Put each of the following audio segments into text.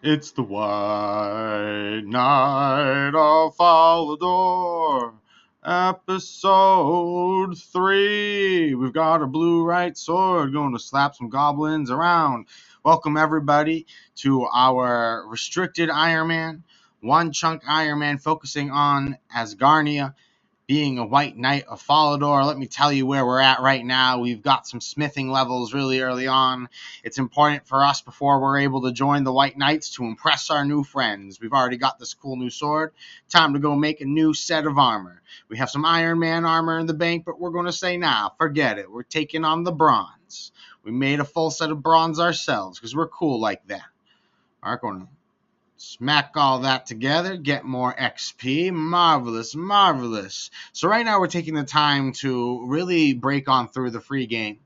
It's the White Knight of Falador, episode 3. We've got a blue right sword going to slap some goblins around. Welcome, everybody, to our restricted Iron Man, one chunk Iron Man focusing on Asgarnia, being a White Knight of Falador. Let me tell you where we're at right now. We've got some smithing levels really early on. It's important for us before we're able to join the White Knights to impress our new friends. We've already got this cool new sword. Time to go make a new set of armor. We have some Iron Man armor in the bank, but we're going to say, nah, forget it. We're taking on the bronze. We made a full set of bronze ourselves because we're cool like that. All right, going to smack all that together, get more XP. Marvelous, marvelous. So right now we're taking the time to really break on through the free game.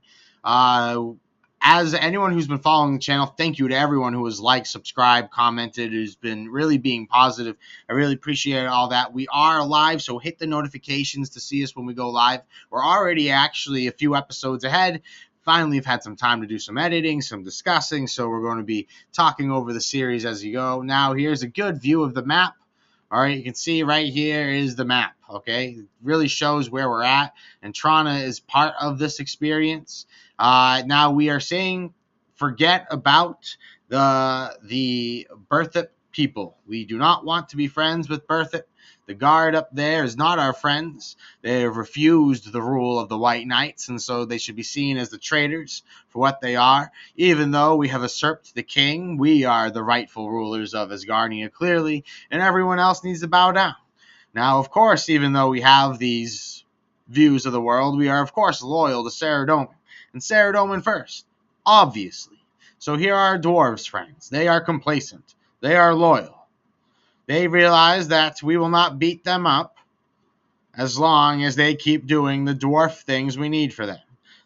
As anyone who's been following the channel, thank you to everyone who has liked, subscribed, commented, who's been really being positive. I really appreciate all that. We are live, so hit the notifications to see us when we go live. We're already actually a few episodes ahead. Finally, I've had some time to do some editing, some discussing, so we're going to be talking over the series as you go. Now, here's a good view of the map. All right, you can see right here is the map, okay? It really shows where we're at, and Trana is part of this experience. Now, we are saying forget about the Berthip people. We do not want to be friends with Berthip. The guard up there is not our friends. They have refused the rule of the White Knights, and so they should be seen as the traitors for what they are. Even though we have usurped the king, we are the rightful rulers of Asgarnia, clearly, and everyone else needs to bow down. Now, of course, even though we have these views of the world, we are, of course, loyal to Saradomin, and Saradomin first, obviously. So here are our dwarves, friends. They are complacent. They are loyal. They realize that we will not beat them up as long as they keep doing the dwarf things we need for them,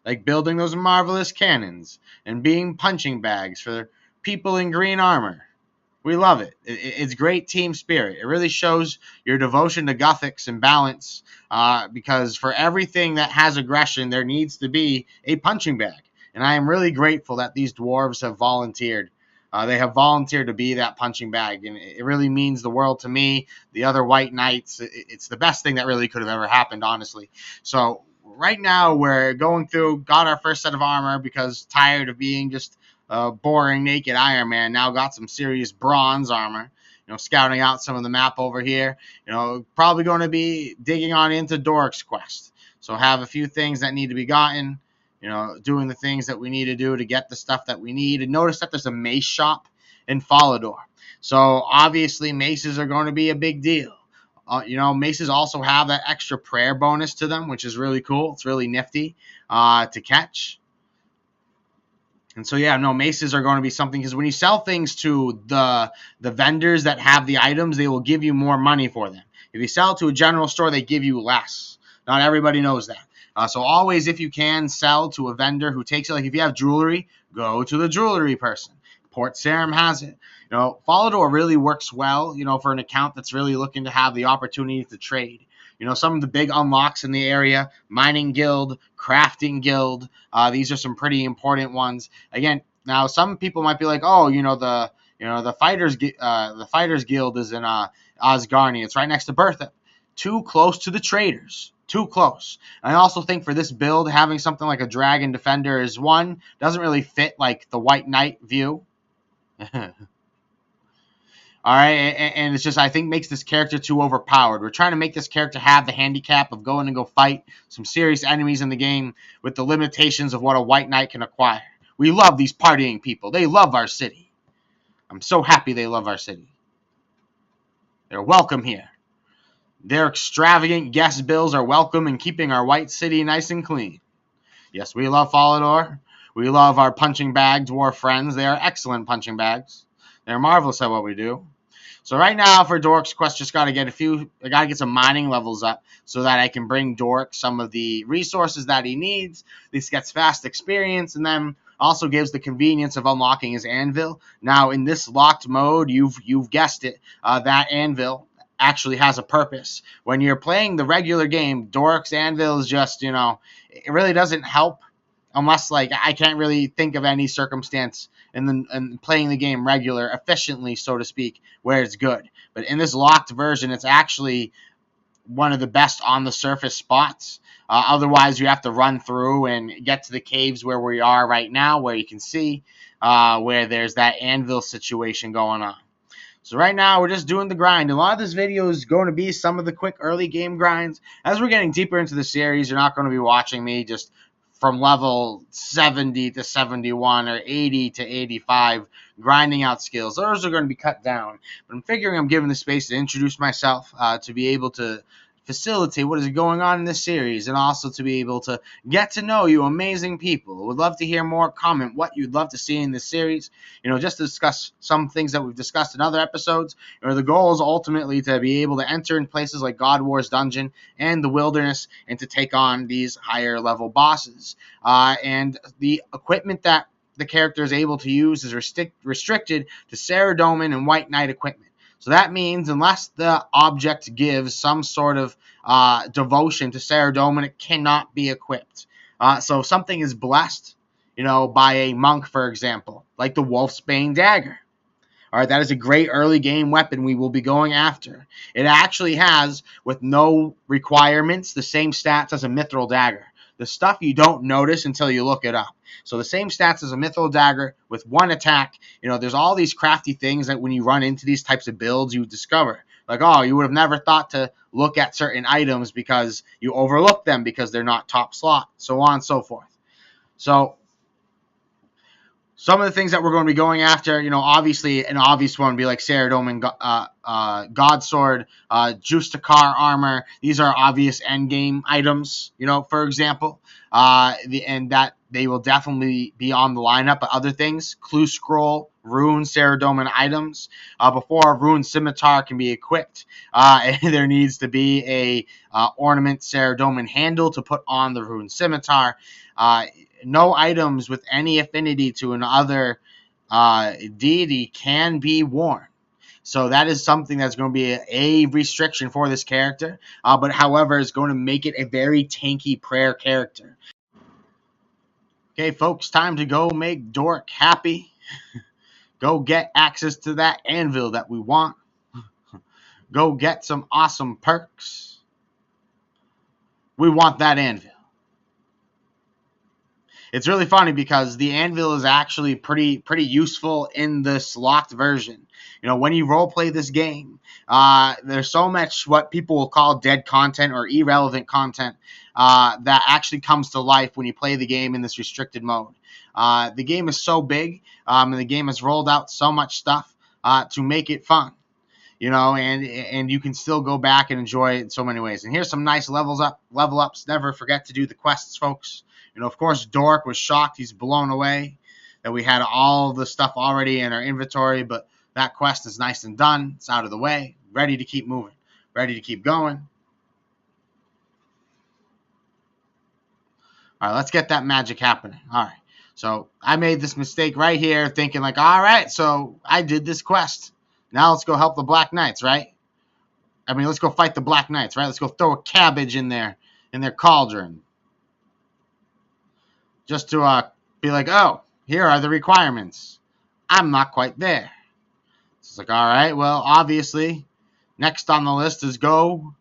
like building those marvelous cannons and being punching bags for people in green armor. We love it. It's great team spirit. It really shows your devotion to Gothics and balance, because for everything that has aggression, there needs to be a punching bag. And I am really grateful that these dwarves have volunteered. They have volunteered to be that punching bag, and it really means the world to me. The other White Knights, it's the best thing that really could have ever happened, honestly. So right now we're going through, got our first set of armor because tired of being just boring naked Iron Man. Now got some serious bronze armor. Scouting out some of the map over here. Probably going to be digging on into Doric's quest. So have a few things that need to be gotten. Doing the things that we need to do to get the stuff that we need. And notice that there's a mace shop in Falador. So obviously maces are going to be a big deal. Maces also have that extra prayer bonus to them, which is really cool. It's really nifty to catch. And so, yeah, no, maces are going to be something, because when you sell things to the vendors that have the items, they will give you more money for them. If you sell to a general store, they give you less. Not everybody knows that. So always, if you can, sell to a vendor who takes it. Like if you have jewelry, go to the jewelry person. Port Sarim has it. Falador really works well, for an account that's really looking to have the opportunity to trade. Some of the big unlocks in the area: mining guild, crafting guild. These are some pretty important ones. Again, now some people might be like, oh, the fighters guild is in Asgarnia. It's right next to Bertha. Too close to the traders. Too close. And I also think for this build, having something like a dragon defender is one, doesn't really fit like the White Knight view. All right, and it's just, I think, makes this character too overpowered. We're trying to make this character have the handicap of going and go fight some serious enemies in the game with the limitations of what a White Knight can acquire. We love these partying people. They love our city. I'm so happy they love our city. They're welcome here. Their extravagant guest bills are welcome in keeping our white city nice and clean. Yes, we love Falador. We love our punching bag dwarf friends. They are excellent punching bags. They're marvelous at what we do. So right now for Doric's quest, just got to get some mining levels up so that I can bring Doric some of the resources that he needs. This gets fast experience, and then also gives the convenience of unlocking his anvil. Now in this locked mode, you've guessed it, that anvil actually has a purpose. When you're playing the regular game, Doric's anvil is just, it really doesn't help unless like I can't really think of any circumstance in playing the game regular efficiently, so to speak, where it's good. But in this locked version, it's actually one of the best on the surface spots. Otherwise, you have to run through and get to the caves where we are right now, where you can see where there's that anvil situation going on. So right now, we're just doing the grind. A lot of this video is going to be some of the quick early game grinds. As we're getting deeper into the series, you're not going to be watching me just from level 70 to 71 or 80 to 85 grinding out skills. Those are going to be cut down. But I'm figuring I'm giving the space to introduce myself, to be able to facilitate what is going on in this series, and also to be able to get to know you amazing people. Would love to hear more. Comment what you'd love to see in this series, just to discuss some things that we've discussed in other episodes. The goal is ultimately to be able to enter in places like God War's Dungeon and the Wilderness and to take on these higher level bosses. And the equipment that the character is able to use is restricted to Saradomin and White Knight equipment. So that means unless the object gives some sort of devotion to Saradomin, it cannot be equipped. So if something is blessed, by a monk, for example, like the Wolfsbane dagger. All right, that is a great early game weapon we will be going after. It actually has, with no requirements, the same stats as a mithril dagger. The stuff you don't notice until you look it up. So the same stats as a mithril dagger with one attack. There's all these crafty things that when you run into these types of builds, you discover. Like, oh, you would have never thought to look at certain items because you overlook them because they're not top slot, so on and so forth. So some of the things that we're going to be going after, obviously an obvious one would be like Saradomin, Godsword, Justakar armor. These are obvious end game items, for example, and that they will definitely be on the lineup. But other things, Clue Scroll, Rune Saradomin items. Before a Rune Scimitar can be equipped, there needs to be a ornament Saradomin handle to put on the Rune Scimitar. No items with any affinity to another deity can be worn. So that is something that's going to be a restriction for this character. But however, it's going to make it a very tanky prayer character. Okay, folks, time to go make Dork happy. Go get access to that anvil that we want. Go get some awesome perks. We want that anvil. It's really funny because the anvil is actually pretty useful in this locked version. When you roleplay this game, there's so much what people will call dead content or irrelevant content that actually comes to life when you play the game in this restricted mode. The game is so big, and the game has rolled out so much stuff to make it fun. And you can still go back and enjoy it in so many ways. And here's some nice level ups. Never forget to do the quests, folks. Of course, Dork was shocked. He's blown away that we had all the stuff already in our inventory, but that quest is nice and done. It's out of the way. Ready to keep moving. Ready to keep going. All right, let's get that magic happening. All right. So I made this mistake right here thinking like, all right, so I did this quest. Now let's go help the Black Knights, right? Let's go fight the Black Knights, right? Let's go throw a cabbage in their cauldron. Just to be like, oh, here are the requirements. I'm not quite there. It's like, all right, well, obviously, next on the list is go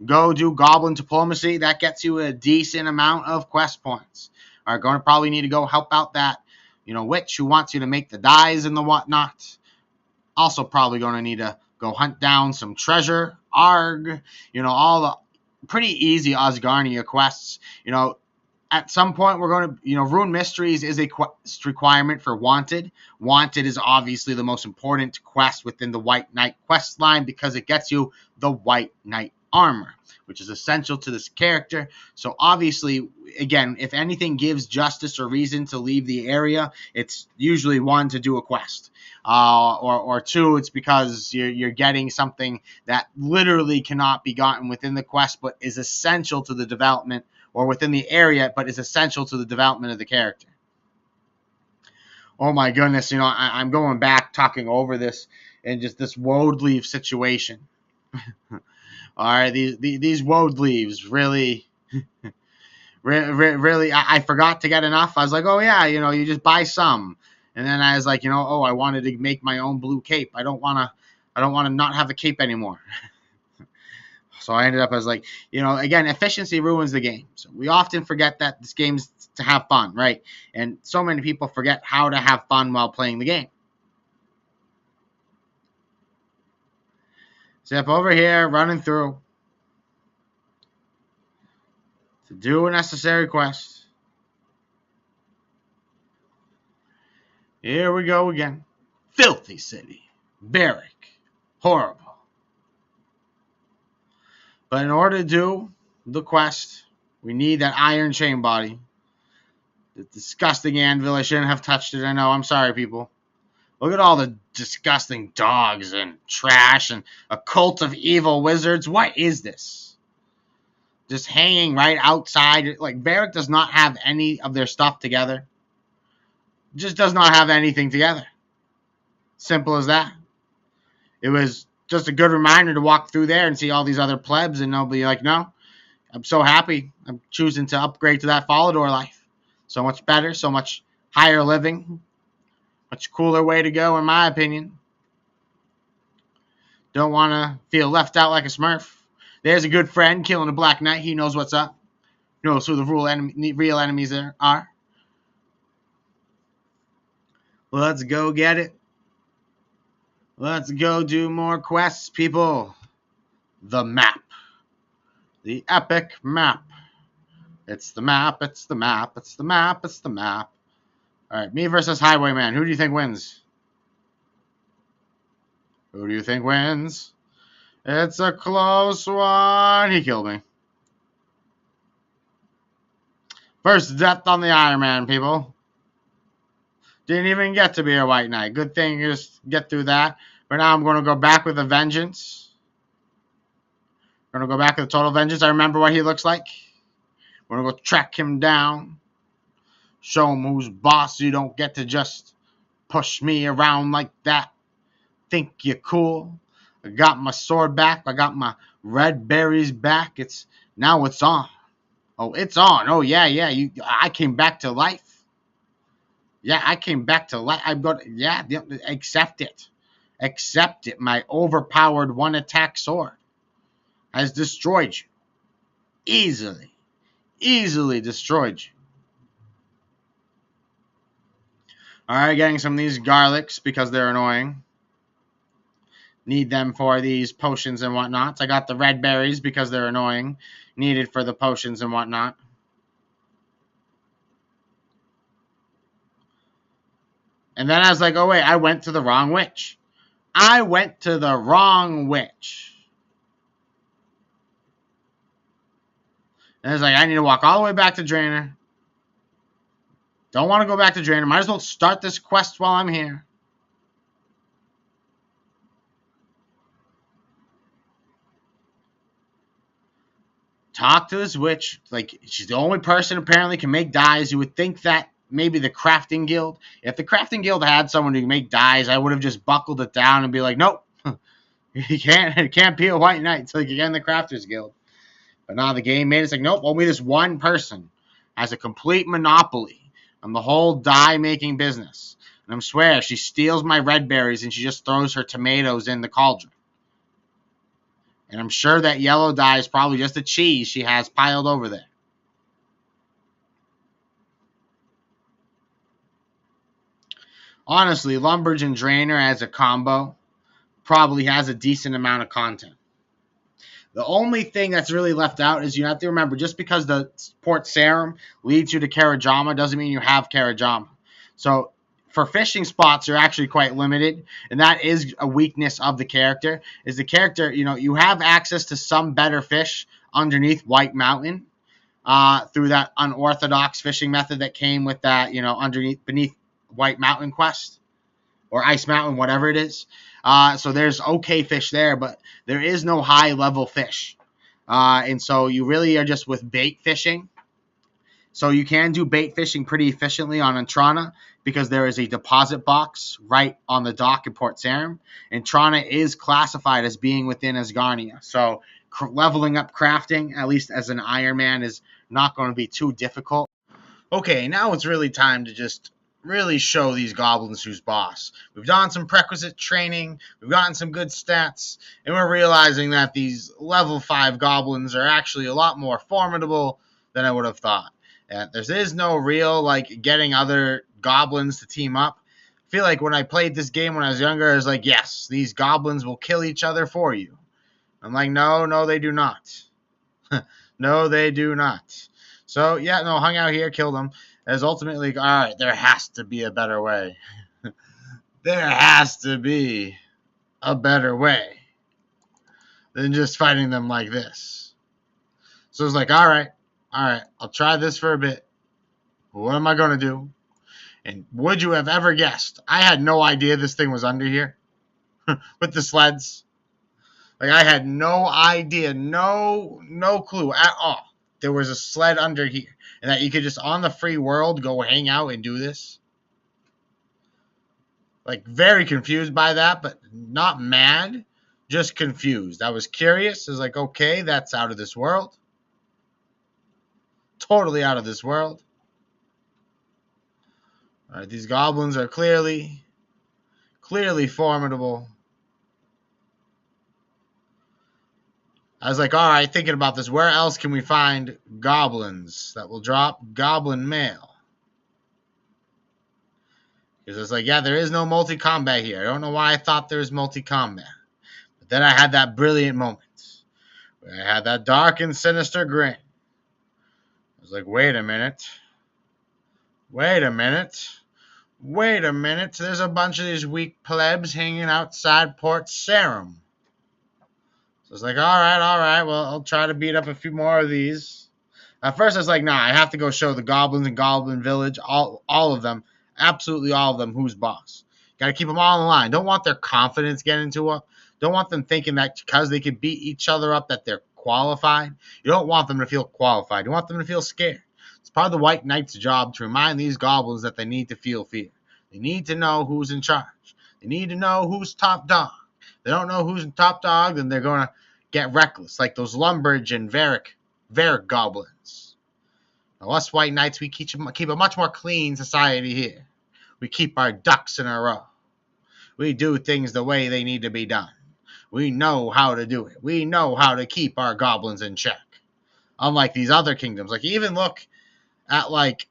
do Goblin Diplomacy. That gets you a decent amount of quest points. All right, going to probably need to go help out that, witch who wants you to make the dyes and the whatnot. Also probably going to need to go hunt down some treasure, Arg, all the pretty easy Asgarnia quests. At some point, we're going to, Rune Mysteries is a quest requirement for Wanted. Wanted is obviously the most important quest within the White Knight quest line because it gets you the White Knight armor, which is essential to this character. So obviously, again, if anything gives justice or reason to leave the area, it's usually one, to do a quest. Or two, it's because you're getting something that literally cannot be gotten within the quest, but is essential to the development, or within the area, but is essential to the development of the character. Oh my goodness, I'm going back talking over this and just this woad leaf situation. All right, these woad leaves really Really, I forgot to get enough. I was like, oh yeah, you just buy some. And then I was like, I wanted to make my own blue cape. I don't want to not have a cape anymore. So I ended up as like, again, efficiency ruins the game. So we often forget that this game's to have fun, right? And so many people forget how to have fun while playing the game. Zip over here, running through to do a necessary quest. Here we go again. Filthy city. Barrack. Horrible. But in order to do the quest, we need that iron chain body. The disgusting anvil. I shouldn't have touched it. I know. I'm sorry, people. Look at all the disgusting dogs and trash and a cult of evil wizards. What is this? Just hanging right outside. Like, Barrack does not have any of their stuff together. Just does not have anything together. Simple as that. It was just a good reminder to walk through there and see all these other plebs, and they'll be like, no, I'm so happy. I'm choosing to upgrade to that Follador life. So much better, so much higher living. Much cooler way to go, in my opinion. Don't want to feel left out like a smurf. There's a good friend killing a Black Knight. He knows what's up. He knows who the real enemies there are. Let's go get it. Let's go do more quests, people. The map. The epic map. It's the map, it's the map, it's the map, it's the map. Alright, me versus Highwayman. Who do you think wins? Who do you think wins? It's a close one. He killed me. First death on the Iron Man, people. Didn't even get to be a White Knight. Good thing you just get through that. But now I'm going to go back with a vengeance. I'm going to go back with a total vengeance. I remember what he looks like. We're going to go track him down. Show him who's boss. You don't get to just push me around like that. Think you're cool. I got my sword back. I got my red berries back. Now it's on. Oh, it's on. Oh, yeah. I came back to life. Yeah, I came back to life. Accept it. Accept it. My overpowered one-attack sword has destroyed you. Easily destroyed you. Alright, getting some of these garlics because they're annoying. Need them for these potions and whatnot. I got the red berries because they're annoying. Needed for the potions and whatnot. And then I was like, oh wait, I went to the wrong witch. I went to the wrong witch. And I was like, I need to walk all the way back to Draenor. Don't want to go back to Draenor. Might as well start this quest while I'm here. Talk to this witch. Like, she's the only person apparently can make dyes. You would think that maybe the crafting guild. If the crafting guild had someone who can make dyes, I would have just buckled it down and be like, nope. It can't be a white knight until you get in the crafters guild. But now the game made it like, nope, only this one person has a complete monopoly on the whole dye-making business. And I swear, she steals my red berries and she just throws her tomatoes in the cauldron. And I'm sure that yellow dye is probably just a cheese she has piled over there. Honestly, Lumbridge and Draenor as a combo probably has a decent amount of content. The only thing that's really left out is you have to remember, just because the Port Sarim leads you to Karajama doesn't mean you have Karajama. So for fishing spots, you're actually quite limited, and that is a weakness of the character. Is the character, you have access to some better fish underneath White Mountain through that unorthodox fishing method that came with that, beneath White Mountain quest or Ice Mountain, whatever it is. So there's okay fish there, but there is no high-level fish. And so you really are just with bait fishing. So you can do bait fishing pretty efficiently on Antrana because there is a deposit box right on the dock in Port Sarim. And Trana is classified as being within Asgarnia. So leveling up crafting, at least as an Iron Man, is Not going to be too difficult. Okay, now it's really time to just really show these goblins who's boss. We've done some prerequisite training, we've gotten some good stats, and we're realizing that these level 5 goblins are actually a lot more formidable than I would have thought. And there is no real, like, getting other goblins to team up. I feel like when I played this game when I was younger, I was like, yes, these goblins will kill each other for you. I'm like, no, they do not. No, they do not. So, yeah, no, hung out here, killed them. As ultimately, all right, there has to be a better way. There has to be a better way than just fighting them like this. So it's like, all right, I'll try this for a bit. What am I going to do? And would you have ever guessed? I had no idea this thing was under here with the sleds. Like, I had no idea, no clue at all. There was a sled under here, and that you could just on the free world go hang out and do this. Like, very confused by that, but not mad, just confused. I was curious. I was like, okay, that's out of this world. Totally out of this world. All right, these goblins are clearly formidable. I was like, all right, thinking about this, where else can we find goblins that will drop goblin mail? Because it's like, yeah, there is no multi-combat here. I don't know why I thought there was multi-combat. But then I had that brilliant moment where I had that dark and sinister grin. I was like, wait a minute. There's a bunch of these weak plebs hanging outside Port Sarum. So it's like, all right, well, I'll try to beat up a few more of these. At first, I was like, nah, I have to go show the goblins in Goblin Village, all of them, absolutely all of them, who's boss. Got to keep them all in line. Don't want their confidence getting to up. Don't want them thinking that because they can beat each other up that they're qualified. You don't want them to feel qualified. You want them to feel scared. It's part of the White Knight's job to remind these goblins that they need to feel fear. They need to know who's in charge. They need to know who's top dog. If they don't know who's top dog, then they're going to get reckless, like those Lumbridge and Varric goblins. Now, us White Knights, we keep a much more clean society here. We keep our ducks in a row. We do things the way they need to be done. We know how to do it. We know how to keep our goblins in check. Unlike these other kingdoms. Like, even look at, like,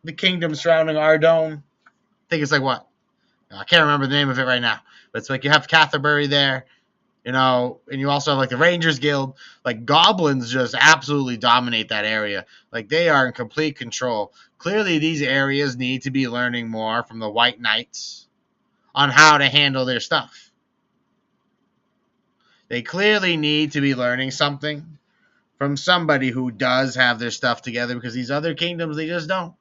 the kingdom surrounding Ardone. I think it's like what? I can't remember the name of it right now. But it's like you have Catherbury there, you know, and you also have, like, the Rangers Guild. Like, goblins just absolutely dominate that area. Like, they are in complete control. Clearly, these areas need to be learning more from the White Knights on how to handle their stuff. They clearly need to be learning something from somebody who does have their stuff together, because these other kingdoms, they just don't.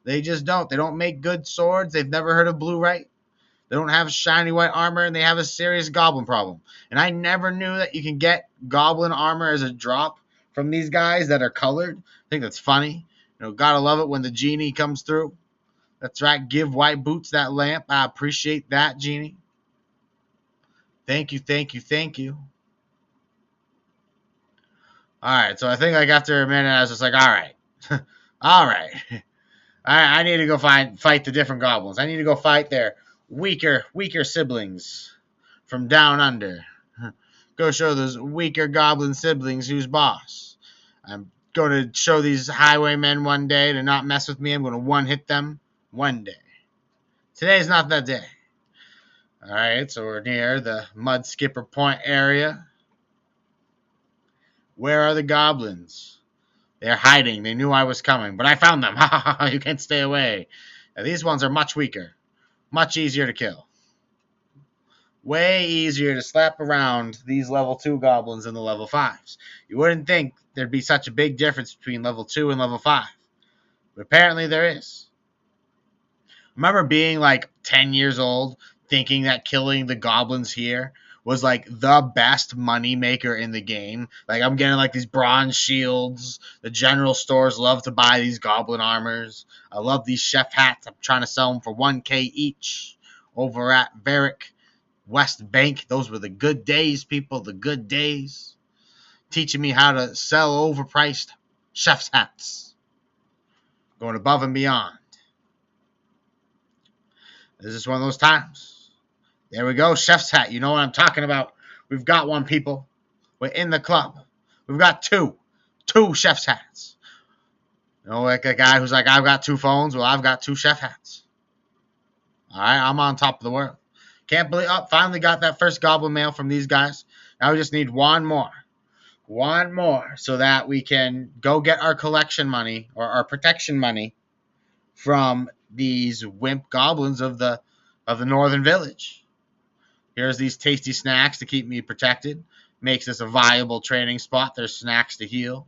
They don't make good swords. They've never heard of blue right. They don't have shiny white armor, and they have a serious goblin problem. And I never knew that you can get goblin armor as a drop from these guys that are colored. I think that's funny. You know, gotta love it when the genie comes through. That's right. Give white boots that lamp. I appreciate that, genie. Thank you. All right, so I think, like, after a minute, I was just like, all right. All right. I need to go fight the different goblins. I need to go fight their weaker siblings from down under. Go show those weaker goblin siblings who's boss. I'm going to show these highwaymen one day to not mess with me. I'm going to one-hit them one day. Today's not that day. All right, so we're near the Mud Skipper Point area. Where are the goblins? They're hiding. They knew I was coming, but I found them. You can't stay away. Now, these ones are much weaker. Much easier to kill. Way easier to slap around these level 2 goblins than the level 5s. You wouldn't think there'd be such a big difference between level 2 and level 5. But apparently there is. I remember being like 10 years old, thinking that killing the goblins here was like the best money maker in the game. Like, I'm getting like these bronze shields. The general stores love to buy these goblin armors. I love these chef hats. I'm trying to sell them for 1K each over at Varric West Bank. Those were the good days, people, the good days. Teaching me how to sell overpriced chef's hats. Going above and beyond. This is one of those times. There we go, chef's hat. You know what I'm talking about. We've got one, people. We're in the club. We've got two chef's hats. You know, like a guy who's like, I've got 2 phones. Well, I've got 2 chef hats. All right, I'm on top of the world. Can't believe, finally got that first goblin mail from these guys. Now we just need one more. One more so that we can go get our collection money or our protection money from these wimp goblins of the northern village. Here's these tasty snacks to keep me protected. Makes this a viable training spot. There's snacks to heal.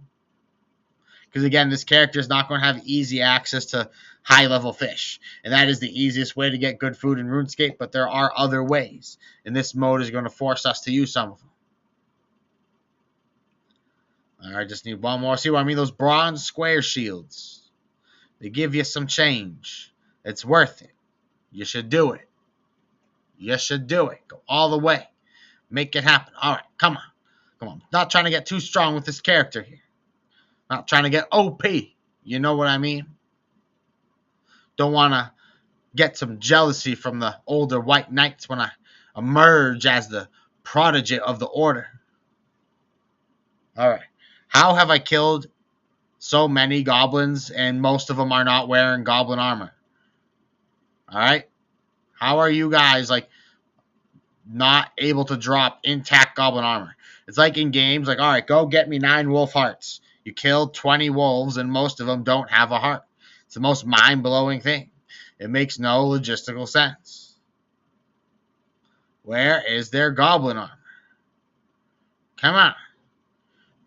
Because again, this character is not going to have easy access to high-level fish. And that is the easiest way to get good food in RuneScape, but there are other ways. And this mode is going to force us to use some of them. Alright, just need one more. See what I mean? Those bronze square shields. They give you some change. It's worth it. You should do it. You should do it. Go all the way. Make it happen. Alright, come on. Come on. Not trying to get too strong with this character here. Not trying to get OP. You know what I mean? Don't want to get some jealousy from the older white knights when I emerge as the prodigy of the order. Alright. How have I killed so many goblins and most of them are not wearing goblin armor? Alright? How are you guys like not able to drop intact goblin armor? It's like in games, like, alright, go get me 9 wolf hearts. You killed 20 wolves and most of them don't have a heart. It's the most mind-blowing thing. It makes no logistical sense. Where is their goblin armor? Come on.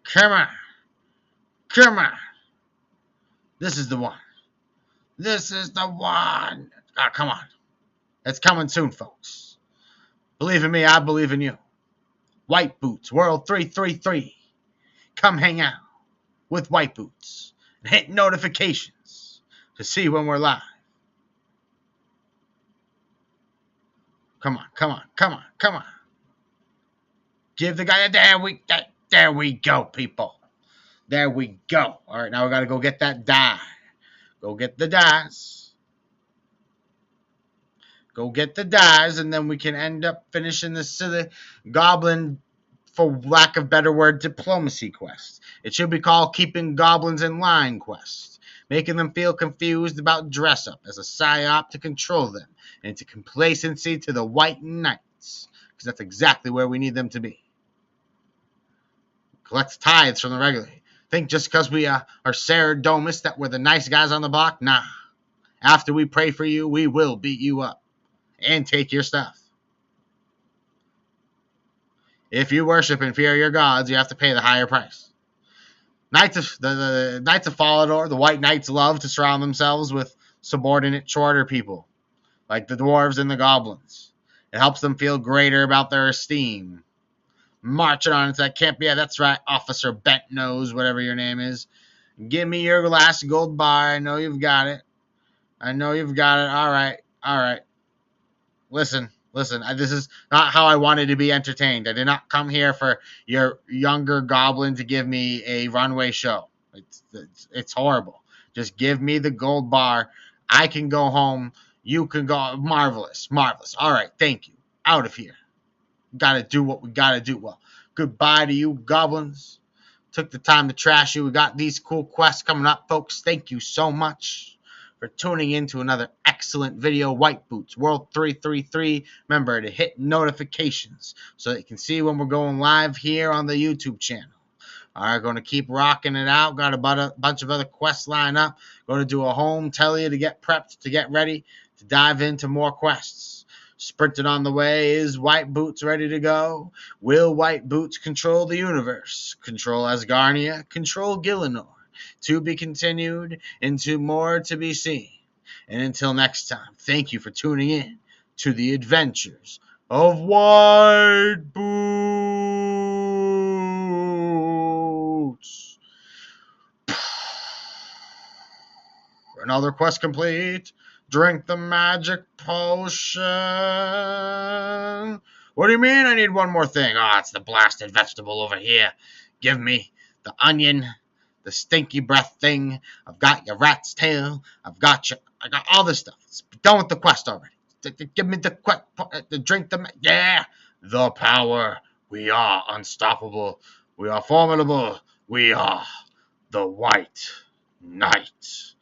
Come on. Come on. This is the one. This is the one. Ah, come on. It's coming soon, folks. Believe in me, I believe in you. White Boots, World 333. Come hang out with White Boots and hit notifications to see when we're live. Come on, come on, come on, come on. Give the guy a there we go, people. There we go. All right, now we got to go get that die. Go get the dies. Go get the dies, and then we can end up finishing this silly goblin, for lack of better word, diplomacy quest. It should be called Keeping Goblins in Line quest. Making them feel confused about dress-up as a psyop to control them into complacency to the White Knights. Because that's exactly where we need them to be. Collect tithes from the regular. Think just because we are Saradomin that we're the nice guys on the block? Nah. After we pray for you, we will beat you up. And take your stuff. If you worship inferior gods, you have to pay the higher price. The Knights of Falador, the White Knights love to surround themselves with subordinate shorter people, like the dwarves and the goblins. It helps them feel greater about their esteem. Marching on into that camp. Yeah, that's right, Officer Bent Nose, whatever your name is. Give me your last gold bar. I know you've got it. I know you've got it. All right. All right. Listen. This is not how I wanted to be entertained. I did not come here for your younger goblin to give me a runway show. It's horrible. Just give me the gold bar. I can go home. You can go. Marvelous. All right. Thank you. Out of here. Gotta do what we gotta do. Well, goodbye to you, goblins. Took the time to trash you. We got these cool quests coming up, folks. Thank you so much for tuning in to another excellent video. White Boots, World 333. Remember to hit notifications so that you can see when we're going live here on the YouTube channel. All right, going to keep rocking it out. Got a bunch of other quests lined up. Going to do a home tell you to get prepped, to get ready, to dive into more quests. Sprinting on the way is White Boots ready to go. Will White Boots control the universe? Control Asgarnia? Control Gillinor? To be continued, into more to be seen. And until next time, thank you for tuning in to the adventures of White Boots. Another quest complete. Drink the magic potion. What do you mean I need one more thing? Oh, it's the blasted vegetable over here. Give me the onion, the stinky breath thing. I've got your rat's tail. I got all this stuff. Let's be done with the quest already. Give me the quest, the drink, yeah, the power. We are unstoppable. We are formidable. We are the White Knight.